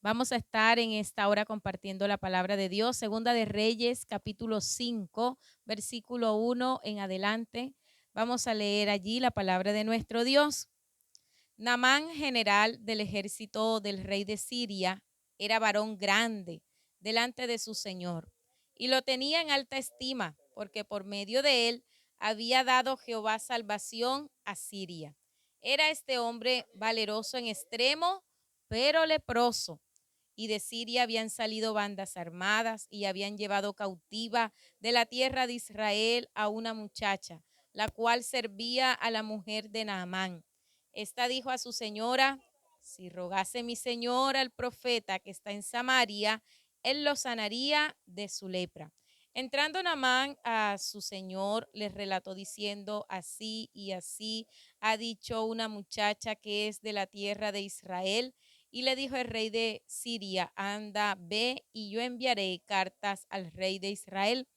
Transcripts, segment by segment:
Vamos a estar en esta hora compartiendo la palabra de Dios, Segunda de Reyes, capítulo 5, versículo 1 en adelante. Vamos a leer allí la palabra de nuestro Dios. Naamán, general del ejército del rey de Siria, era varón grande delante de su señor, y lo tenía en alta estima, porque por medio de él había dado Jehová salvación a Siria. Era este hombre valeroso en extremo, pero leproso. Y de Siria habían salido bandas armadas y habían llevado cautiva de la tierra de Israel a una muchacha, la cual servía a la mujer de Naamán. Esta dijo a su señora: si rogase mi señor al profeta que está en Samaria, él lo sanaría de su lepra. Entrando Naamán a su señor, le relató diciendo: así y así ha dicho una muchacha que es de la tierra de Israel. Y le dijo el rey de Siria: anda, ve, y yo enviaré cartas al rey de Israel.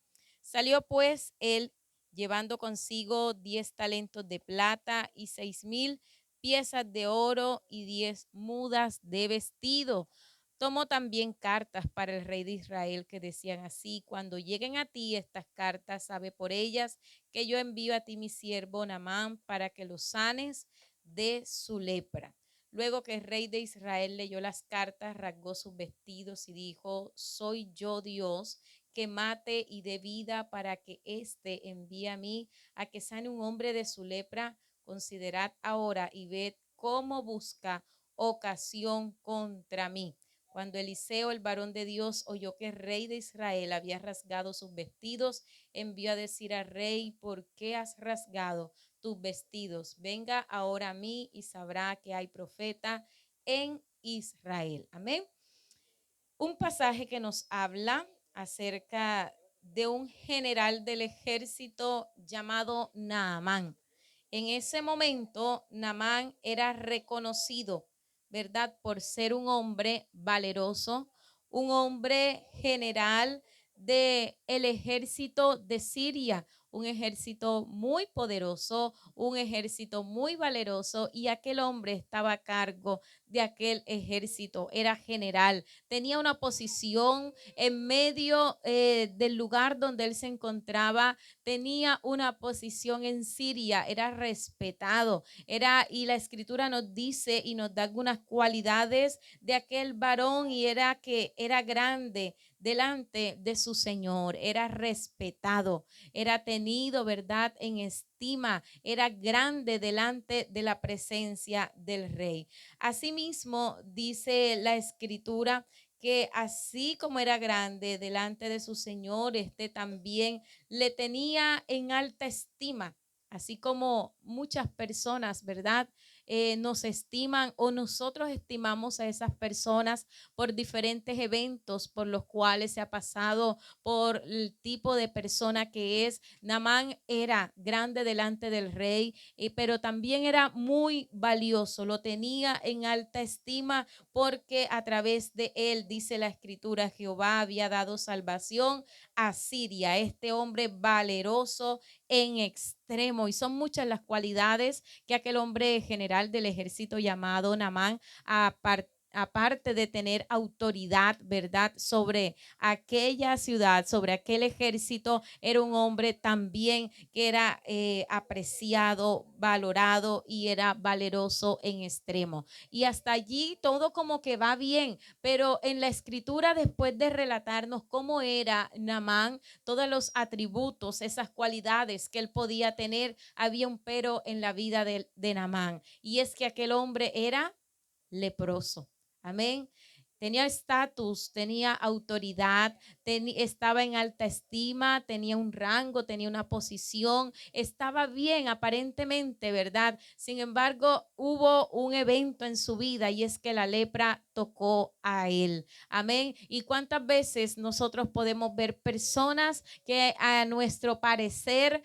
Salió pues él, llevando consigo 10 talentos de plata y 6,000 piezas de oro y 10 mudas de vestido. Tomó también cartas para el rey de Israel que decían así: cuando lleguen a ti estas cartas, sabe por ellas que yo envío a ti mi siervo Naamán para que lo sanes de su lepra. Luego que el rey de Israel leyó las cartas, rasgó sus vestidos y dijo: soy yo Dios que mate y dé vida para que éste envíe a mí a que sane un hombre de su lepra. Considerad ahora y ved cómo busca ocasión contra mí. Cuando Eliseo, el varón de Dios, oyó que el rey de Israel había rasgado sus vestidos, envió a decir al rey: ¿por qué has rasgado tus vestidos? Venga ahora a mí y sabrá que hay profeta en Israel. Amén. Un pasaje que nos habla acerca de un general del ejército llamado Naamán. En ese momento, Naamán era reconocido, ¿verdad?, por ser un hombre valeroso, un hombre general del ejército de Siria, un ejército muy poderoso, un ejército muy valeroso, y aquel hombre estaba a cargo de aquel ejército, era general, tenía una posición en medio del lugar donde él se encontraba, tenía una posición en Siria, era respetado, y la escritura nos dice y nos da algunas cualidades de aquel varón, y era que era grande delante de su Señor, era respetado, era tenido, ¿verdad?, en estima, era grande delante de la presencia del rey. Asimismo, dice la escritura que así como era grande delante de su Señor, también le tenía en alta estima, así como muchas personas, ¿verdad?, nos estiman, o nosotros estimamos a esas personas por diferentes eventos por los cuales se ha pasado, por el tipo de persona que es. Naamán era grande delante del rey, pero también era muy valioso, lo tenía en alta estima, porque a través de él, dice la escritura, Jehová había dado salvación a Siria. Este hombre valeroso en extremo, y son muchas las cualidades que aquel hombre general del ejército llamado Naamán, aparte de tener autoridad, ¿verdad?, sobre aquella ciudad, sobre aquel ejército, era un hombre también que era apreciado, valorado, y era valeroso en extremo. Y hasta allí todo como que va bien, pero en la escritura, después de relatarnos cómo era Naamán, todos los atributos, esas cualidades que él podía tener, había un pero en la vida de Naamán, y es que aquel hombre era leproso. Amén. Tenía estatus, tenía autoridad, estaba en alta estima, tenía un rango, tenía una posición, estaba bien aparentemente, ¿verdad? Sin embargo, hubo un evento en su vida, y es que la lepra tocó a él. Amén. ¿Y cuántas veces nosotros podemos ver personas que a nuestro parecer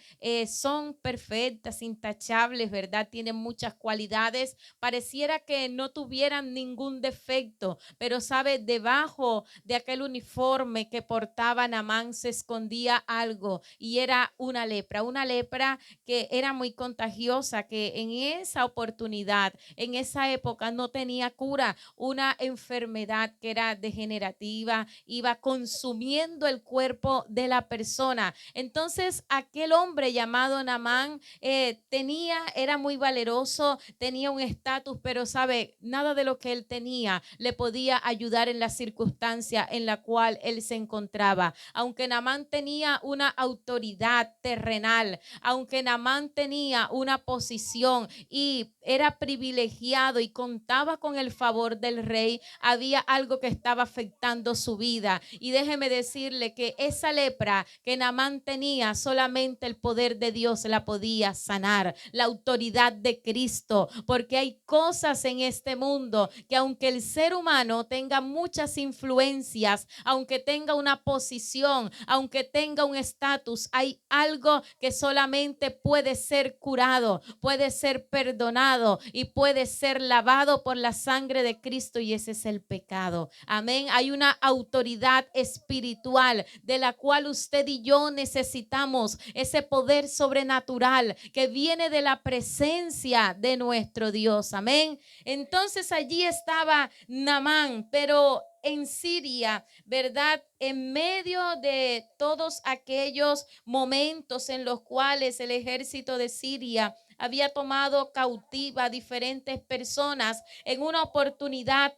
son perfectas, intachables, ¿verdad? Tienen muchas cualidades, pareciera que no tuvieran ningún defecto, pero sabe, debajo de aquel uniforme que portaba Naamán se escondía algo y era una lepra que era muy contagiosa, que en esa oportunidad, en esa época no tenía cura, una enfermedad que era degenerativa, iba consumiendo el cuerpo de la persona. Entonces aquel hombre llamado Naamán era muy valeroso, tenía un estatus, pero sabe, nada de lo que él tenía le podía ayudar en la circunstancia en la cual él se encontraba. Aunque Naamán tenía una autoridad terrenal, aunque Naamán tenía una posición y era privilegiado y contaba con el favor del rey, había algo que estaba afectando su vida. Y déjeme decirle que esa lepra que Naamán tenía, solamente el poder de Dios la podía sanar, la autoridad de Cristo, porque hay cosas en este mundo que aunque el ser humano tenga muchas influencias, aunque tenga una posición, aunque tenga un estatus, hay algo que solamente puede ser curado, puede ser perdonado y puede ser lavado por la sangre de Cristo, y ese es el pecado. Amén. Hay una autoridad espiritual de la cual usted y yo necesitamos, ese poder sobrenatural que viene de la presencia de nuestro Dios. Amén. Entonces allí estaba Naamán, pero en Siria, ¿verdad? En medio de todos aquellos momentos en los cuales el ejército de Siria había tomado cautiva a diferentes personas, en una oportunidad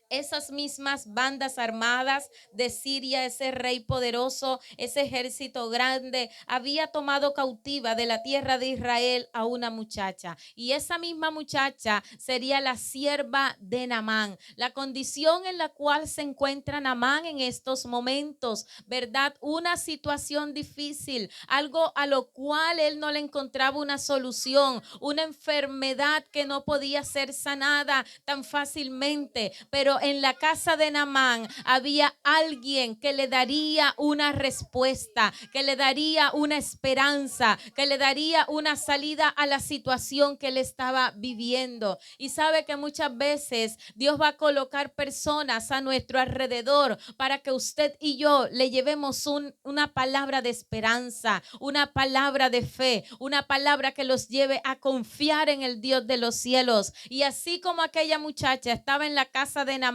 esas mismas bandas armadas de Siria, ese rey poderoso, ese ejército grande, había tomado cautiva de la tierra de Israel a una muchacha. Y esa misma muchacha sería la sierva de Naamán. La condición en la cual se encuentra Naamán en estos momentos, ¿verdad? Una situación difícil, algo a lo cual él no le encontraba una solución, una enfermedad que no podía ser sanada tan fácilmente, pero en la casa de Naamán había alguien que le daría una respuesta, que le daría una esperanza, que le daría una salida a la situación que él estaba viviendo. Y sabe que muchas veces Dios va a colocar personas a nuestro alrededor para que usted y yo le llevemos una palabra de esperanza, una palabra de fe, una palabra que los lleve a confiar en el Dios de los cielos. Y así como aquella muchacha estaba en la casa de Naamán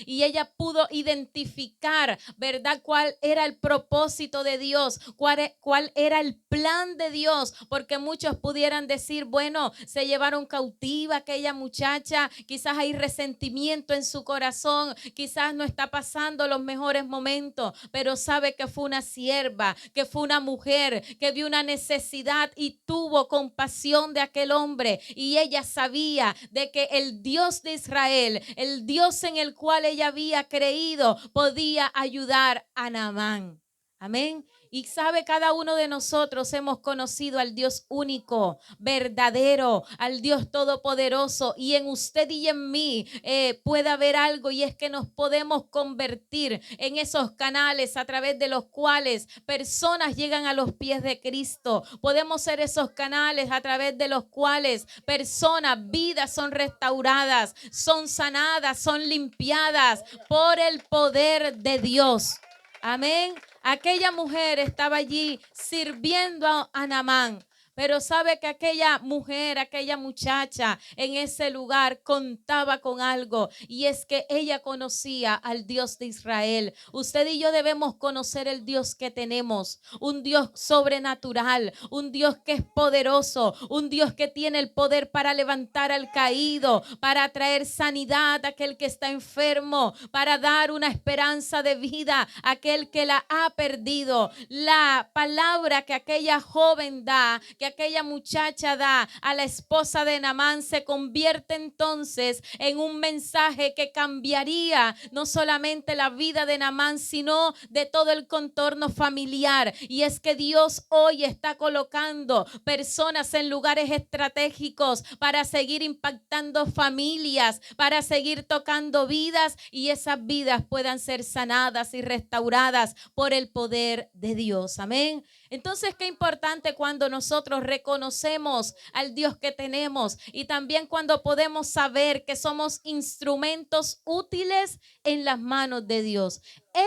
y ella pudo identificar, ¿verdad?, cuál era el propósito de Dios, cuál era el plan de Dios, porque muchos pudieran decir, bueno, se llevaron cautiva aquella muchacha, quizás hay resentimiento en su corazón, quizás no está pasando los mejores momentos, pero sabe que fue una sierva, que fue una mujer que vio una necesidad y tuvo compasión de aquel hombre, y ella sabía de que el Dios de Israel, el Dios en el cual ella había creído, podía ayudar a Naamán. Amén. Y sabe, cada uno de nosotros hemos conocido al Dios único, verdadero, al Dios todopoderoso, y en usted y en mí puede haber algo, y es que nos podemos convertir en esos canales a través de los cuales personas llegan a los pies de Cristo. Podemos ser esos canales a través de los cuales personas, vidas son restauradas, son sanadas, son limpiadas por el poder de Dios. Amén. Aquella mujer estaba allí sirviendo a Naamán. Pero sabe que aquella mujer, aquella muchacha en ese lugar contaba con algo, y es que ella conocía al Dios de Israel. Usted y yo debemos conocer el Dios que tenemos, un Dios sobrenatural, un Dios que es poderoso, un Dios que tiene el poder para levantar al caído, para traer sanidad a aquel que está enfermo, para dar una esperanza de vida a aquel que la ha perdido. La palabra que aquella joven da, que aquella muchacha da a la esposa de Naamán, se convierte entonces en un mensaje que cambiaría no solamente la vida de Naamán, sino de todo el contorno familiar. Y es que Dios hoy está colocando personas en lugares estratégicos para seguir impactando familias, para seguir tocando vidas, y esas vidas puedan ser sanadas y restauradas por el poder de Dios. Amén. Entonces, qué importante cuando nosotros reconocemos al Dios que tenemos, y también cuando podemos saber que somos instrumentos útiles en las manos de Dios.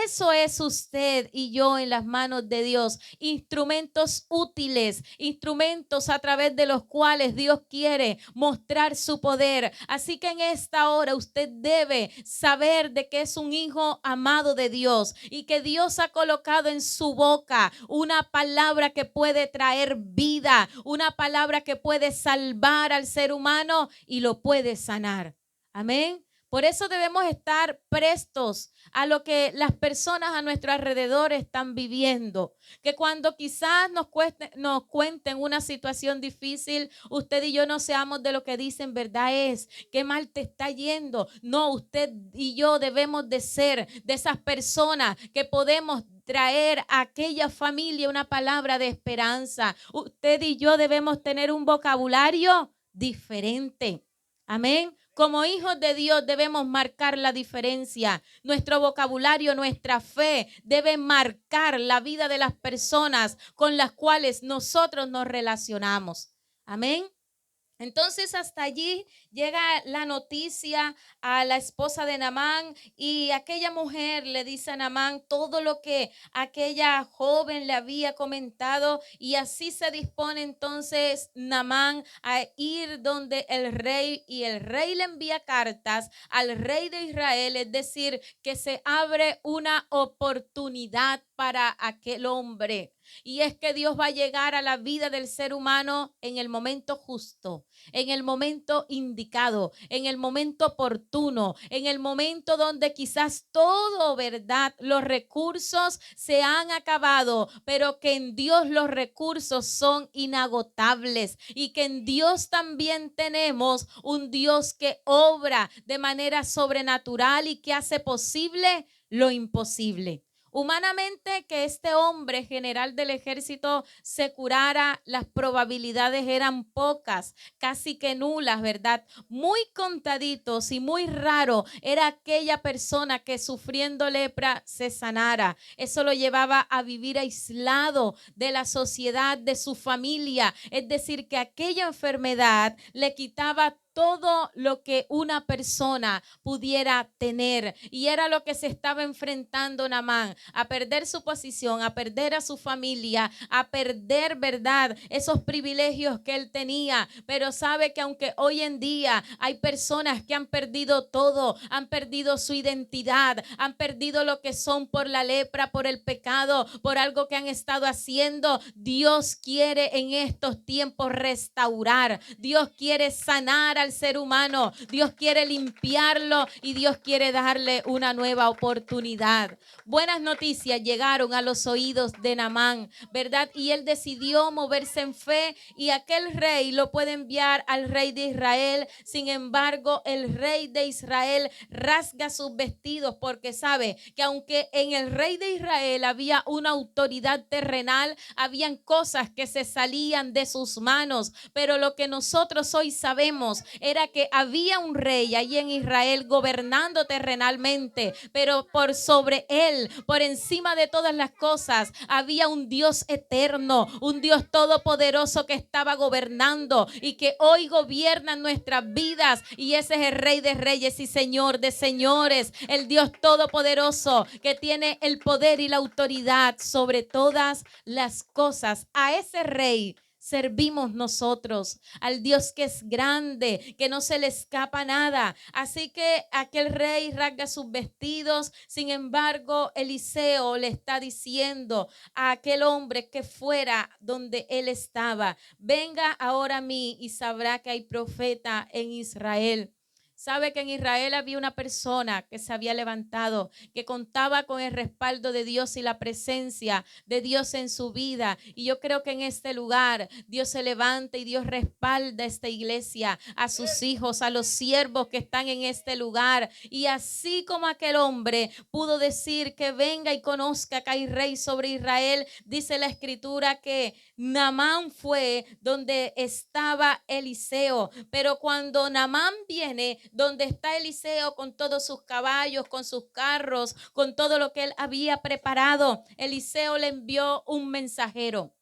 eso es usted y yo en las manos de Dios. Instrumentos útiles, instrumentos a través de los cuales Dios quiere mostrar su poder. Así que en esta hora usted debe saber de que es un hijo amado de Dios y que Dios ha colocado en su boca una palabra que puede traer vida, una palabra que puede salvar al ser humano y lo puede sanar. Amén. Por eso debemos estar prestos a lo que las personas a nuestro alrededor están viviendo. Que cuando quizás nos cuenten una situación difícil, usted y yo no seamos de lo que dicen, verdad es, qué mal te está yendo. No, usted y yo debemos de ser de esas personas que podemos traer a aquella familia una palabra de esperanza. Usted y yo debemos tener un vocabulario diferente. Amén. Como hijos de Dios debemos marcar la diferencia. Nuestro vocabulario, nuestra fe debe marcar la vida de las personas con las cuales nosotros nos relacionamos. Amén. Entonces hasta allí llega la noticia a la esposa de Naamán y aquella mujer le dice a Naamán todo lo que aquella joven le había comentado y así se dispone entonces Naamán a ir donde el rey y el rey le envía cartas al rey de Israel, es decir, que se abre una oportunidad para aquel hombre. Y es que Dios va a llegar a la vida del ser humano en el momento justo, en el momento indicado, en el momento oportuno, en el momento donde quizás todo, ¿verdad? Los recursos se han acabado, pero que en Dios los recursos son inagotables y que en Dios también tenemos un Dios que obra de manera sobrenatural y que hace posible lo imposible. Humanamente, que este hombre general del ejército se curara, las probabilidades eran pocas, casi que nulas, ¿verdad? Muy contaditos y muy raro era aquella persona que sufriendo lepra se sanara. Eso lo llevaba a vivir aislado de la sociedad, de su familia. Es decir, que aquella enfermedad le quitaba todo lo que una persona pudiera tener. Y era lo que se estaba enfrentando Naamán, a perder su posición, a perder a su familia, a perder, ¿verdad?, esos privilegios que él tenía. Pero sabe que aunque hoy en día hay personas que han perdido todo, han perdido su identidad, han perdido lo que son por la lepra, por el pecado, por algo que han estado haciendo, Dios quiere en estos tiempos restaurar. Dios quiere sanar al ser humano. Dios quiere limpiarlo y Dios quiere darle una nueva oportunidad. Buenas noticias llegaron a los oídos de Naamán, ¿verdad? Y él decidió moverse en fe y aquel rey lo puede enviar al rey de Israel. Sin embargo, el rey de Israel rasga sus vestidos porque sabe que aunque en el rey de Israel había una autoridad terrenal, habían cosas que se salían de sus manos, pero lo que nosotros hoy sabemos era que había un rey ahí en Israel gobernando terrenalmente, pero por sobre él, por encima de todas las cosas, había un Dios eterno, un Dios todopoderoso que estaba gobernando y que hoy gobierna nuestras vidas, y ese es el Rey de Reyes y Señor de Señores, el Dios todopoderoso que tiene el poder y la autoridad sobre todas las cosas. A ese Rey servimos nosotros, al Dios que es grande, que no se le escapa nada. Así que aquel rey rasga sus vestidos. Sin embargo, Eliseo le está diciendo a aquel hombre que fuera donde él estaba: venga ahora a mí y sabrá que hay profeta en Israel. Sabe que en Israel había una persona que se había levantado, que contaba con el respaldo de Dios y la presencia de Dios en su vida. Y yo creo que en este lugar Dios se levanta y Dios respalda a esta iglesia, a sus hijos, a los siervos que están en este lugar. Y así como aquel hombre pudo decir que venga y conozca que hay rey sobre Israel, dice la escritura que Naamán fue donde estaba Eliseo. Pero cuando Naamán viene donde está Eliseo con todos sus caballos, con sus carros, con todo lo que él había preparado, Eliseo le envió un mensajero.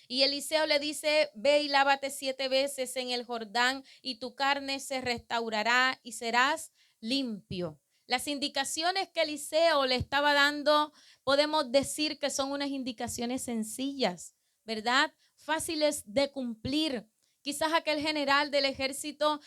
Y Eliseo le dice: ve y lávate 7 veces en el Jordán y tu carne se restaurará y serás limpio. Las indicaciones que Eliseo le estaba dando, podemos decir que son unas indicaciones sencillas, ¿verdad? Fáciles de cumplir. Quizás aquel general del ejército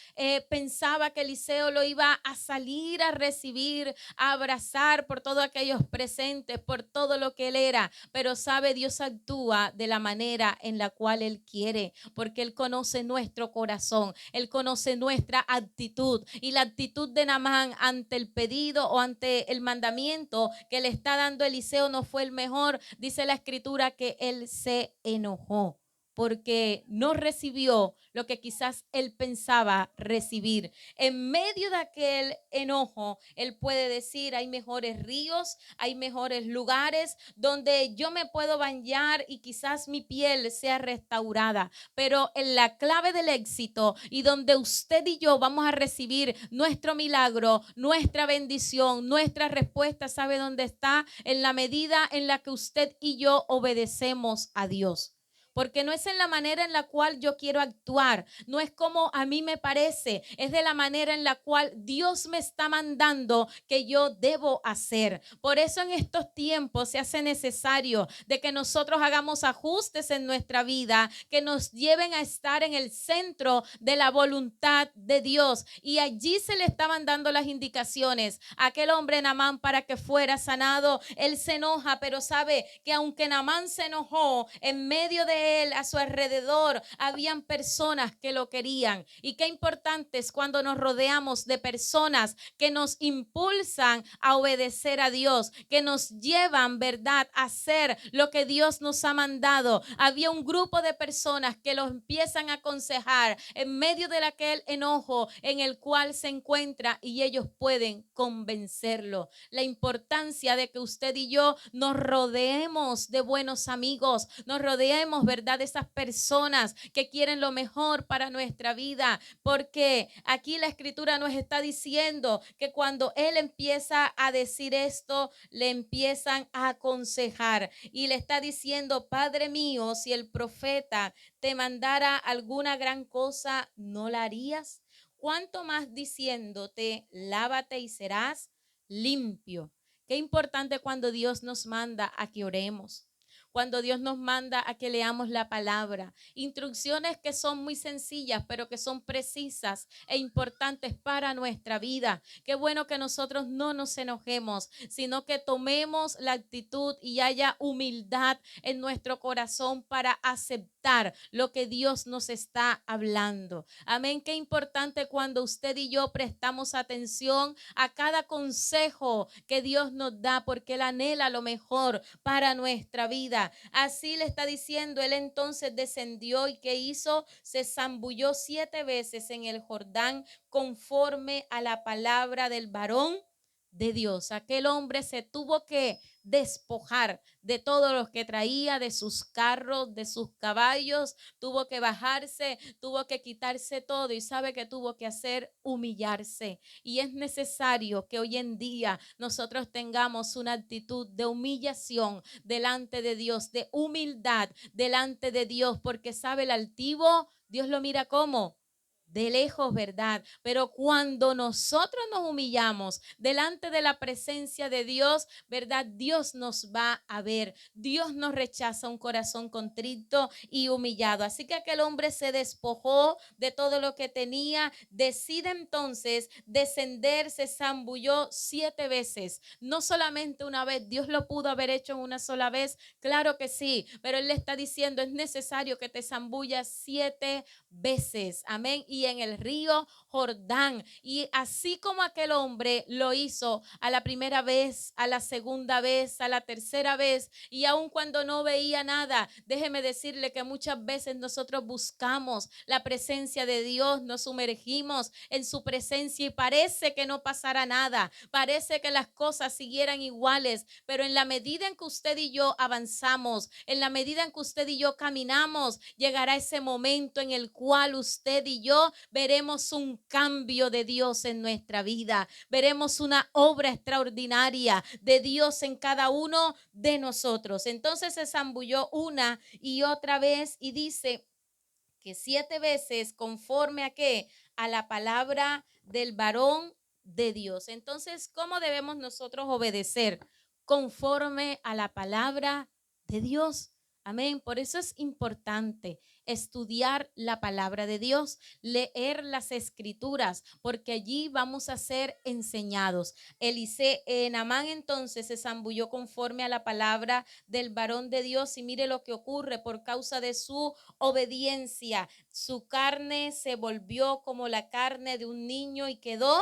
pensaba que Eliseo lo iba a salir a recibir, a abrazar por todos aquellos presentes, por todo lo que él era. Pero sabe, Dios actúa de la manera en la cual Él quiere, porque Él conoce nuestro corazón, Él conoce nuestra actitud. Y la actitud de Naamán ante el pedido o ante el mandamiento que le está dando Eliseo no fue el mejor. Dice la escritura que él se enojó porque no recibió lo que quizás él pensaba recibir. En medio de aquel enojo, él puede decir, hay mejores ríos, hay mejores lugares donde yo me puedo bañar y quizás mi piel sea restaurada. Pero en la clave del éxito y donde usted y yo vamos a recibir nuestro milagro, nuestra bendición, nuestra respuesta, ¿sabe dónde está? En la medida en la que usted y yo obedecemos a Dios. Porque no es en la manera en la cual yo quiero actuar, no es como a mí me parece, es de la manera en la cual Dios me está mandando que yo debo hacer. Por eso en estos tiempos se hace necesario de que nosotros hagamos ajustes en nuestra vida que nos lleven a estar en el centro de la voluntad de Dios. Y allí se le estaban dando las indicaciones a aquel hombre Naamán para que fuera sanado. Él se enoja, pero sabe que aunque Naamán se enojó, en medio de él, a su alrededor, habían personas que lo querían. Y qué importante es cuando nos rodeamos de personas que nos impulsan a obedecer a Dios, que nos llevan, ¿verdad?, a hacer lo que Dios nos ha mandado. Había un grupo de personas que los empiezan a aconsejar en medio de aquel enojo en el cual se encuentra y ellos pueden convencerlo. La importancia de que usted y yo nos rodeemos de buenos amigos, nos rodeemos, ¿verdad?, de esas personas que quieren lo mejor para nuestra vida, porque aquí la escritura nos está diciendo que cuando él empieza a decir esto, le empiezan a aconsejar y le está diciendo, Padre mío, si el profeta te mandara alguna gran cosa, ¿no la harías? ¿Cuánto más diciéndote, lávate y serás limpio? Qué importante cuando Dios nos manda a que oremos, cuando Dios nos manda a que leamos la palabra. Instrucciones que son muy sencillas, pero que son precisas e importantes para nuestra vida. Qué bueno que nosotros no nos enojemos, sino que tomemos la actitud y haya humildad en nuestro corazón para aceptar lo que Dios nos está hablando. Amén. Qué importante cuando usted y yo prestamos atención a cada consejo que Dios nos da, porque Él anhela lo mejor para nuestra vida. Así le está diciendo, él entonces descendió y ¿qué hizo? Se zambulló 7 veces en el Jordán conforme a la palabra del varón de Dios. Aquel hombre se tuvo que despojar de todo lo que traía, de sus carros, de sus caballos, tuvo que bajarse, tuvo que quitarse todo y sabe que tuvo que hacer humillarse. Y es necesario que hoy en día nosotros tengamos una actitud de humillación delante de Dios, de humildad delante de Dios, porque sabe, el altivo, Dios lo mira como de lejos, ¿verdad? Pero cuando nosotros nos humillamos delante de la presencia de Dios, ¿verdad? Dios nos va a ver. Dios nos rechaza un corazón contrito y humillado. Así que aquel hombre se despojó de todo lo que tenía, decide entonces descender, se zambulló 7 veces. No solamente una vez, Dios lo pudo haber hecho en una sola vez, claro que sí, pero Él le está diciendo, es necesario que te zambullas 7 veces. Amén. Y en el río Jordán. Y así como aquel hombre lo hizo a la primera vez, a la segunda vez, a la tercera vez, y aun cuando no veía nada, déjeme decirle que muchas veces nosotros buscamos la presencia de Dios, nos sumergimos en su presencia y parece que no pasará nada, parece que las cosas siguieran iguales, pero en la medida en que usted y yo avanzamos, en la medida en que usted y yo caminamos, llegará ese momento en el cual usted y yo veremos un cambio de Dios en nuestra vida, veremos una obra extraordinaria de Dios en cada uno de nosotros. Entonces se zambulló una y otra vez y dice que 7 veces conforme a qué, a la palabra del varón de Dios. Entonces, ¿cómo debemos nosotros obedecer? Conforme a la palabra de Dios. Amén. Por eso es importante estudiar la palabra de Dios, leer las escrituras, porque allí vamos a ser enseñados. Naamán entonces se zambulló conforme a la palabra del varón de Dios y mire lo que ocurre por causa de su obediencia. Su carne se volvió como la carne de un niño y quedó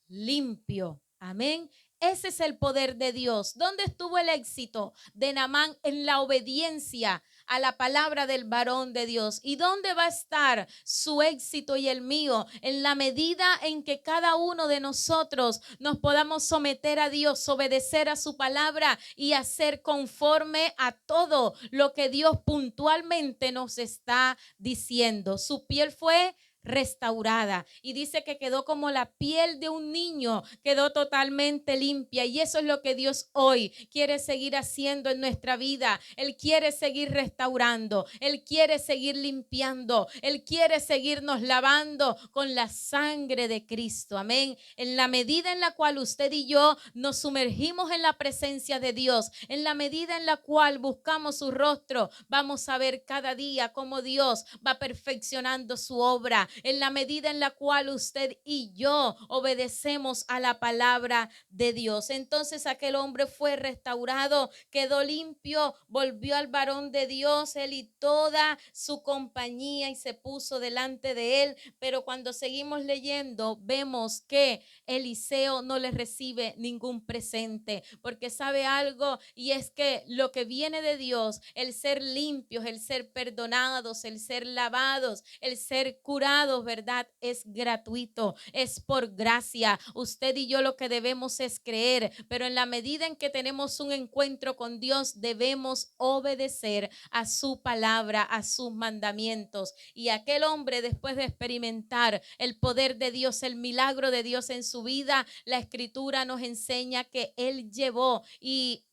limpio. Amén. Ese es el poder de Dios. ¿Dónde estuvo el éxito de Naamán? En la obediencia a la palabra del varón de Dios. ¿Y dónde va a estar su éxito y el mío? En la medida en que cada uno de nosotros nos podamos someter a Dios, obedecer a su palabra y hacer conforme a todo lo que Dios puntualmente nos está diciendo. Su piel fue restaurada y dice que quedó como la piel de un niño, quedó totalmente limpia, y eso es lo que Dios hoy quiere seguir haciendo en nuestra vida. Él quiere seguir restaurando, Él quiere seguir limpiando, Él quiere seguirnos lavando con la sangre de Cristo. Amén. En la medida en la cual usted y yo nos sumergimos en la presencia de Dios, en la medida en la cual buscamos su rostro, vamos a ver cada día cómo Dios va perfeccionando su obra, en la medida en la cual usted y yo obedecemos a la palabra de Dios. Entonces aquel hombre fue restaurado, quedó limpio, volvió al varón de Dios, él y toda su compañía, y se puso delante de él. Pero cuando seguimos leyendo, vemos que Eliseo no le recibe ningún presente, porque sabe algo, y es que lo que viene de Dios, el ser limpios, el ser perdonados, el ser lavados, el ser curados, ¿verdad? Es gratuito, es por gracia. Usted y yo lo que debemos es creer, pero en la medida en que tenemos un encuentro con Dios, debemos obedecer a su palabra, a sus mandamientos. Y aquel hombre, después de experimentar el poder de Dios, el milagro de Dios en su vida, la escritura nos enseña que él llevó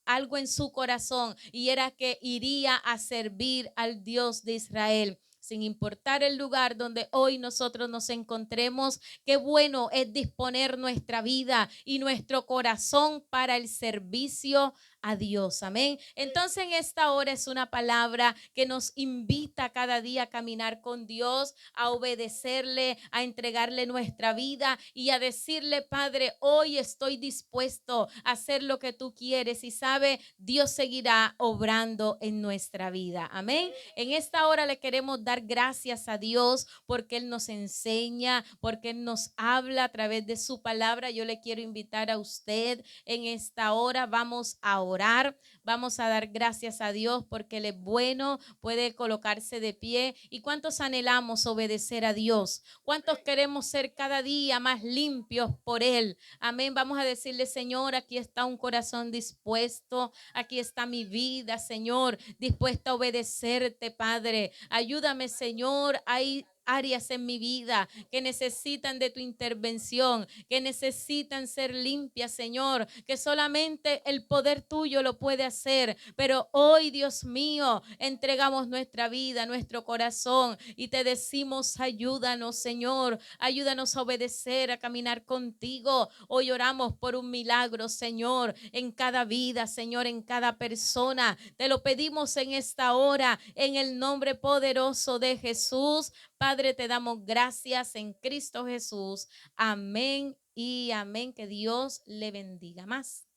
algo en su corazón, y era que iría a servir al Dios de Israel. Sin importar el lugar donde hoy nosotros nos encontremos, qué bueno es disponer nuestra vida y nuestro corazón para el servicio a Dios. Amén. Entonces en esta hora es una palabra que nos invita cada día a caminar con Dios, a obedecerle, a entregarle nuestra vida y a decirle: Padre, hoy estoy dispuesto a hacer lo que tú quieres, y sabe, Dios seguirá obrando en nuestra vida. Amén. En esta hora le queremos dar gracias a Dios porque Él nos enseña, porque Él nos habla a través de su palabra. Yo le quiero invitar a usted en esta hora, vamos a orar, vamos a dar gracias a Dios porque Él es bueno. Puede colocarse de pie. ¿Y cuántos anhelamos obedecer a Dios? ¿Cuántos queremos ser cada día más limpios por Él? Amén. Vamos a decirle: Señor, aquí está un corazón dispuesto, aquí está mi vida, Señor, dispuesta a obedecerte, Padre. Ayúdame, Señor. Hay áreas en mi vida que necesitan de tu intervención, que necesitan ser limpias, Señor, que solamente el poder tuyo lo puede hacer. Pero hoy, Dios mío, entregamos nuestra vida, nuestro corazón, y te decimos: ayúdanos, Señor, ayúdanos a obedecer, a caminar contigo. Hoy oramos por un milagro, Señor, en cada vida, Señor, en cada persona. Te lo pedimos en esta hora, en el nombre poderoso de Jesús. Padre, te damos gracias en Cristo Jesús. Amén y amén. Que Dios le bendiga más.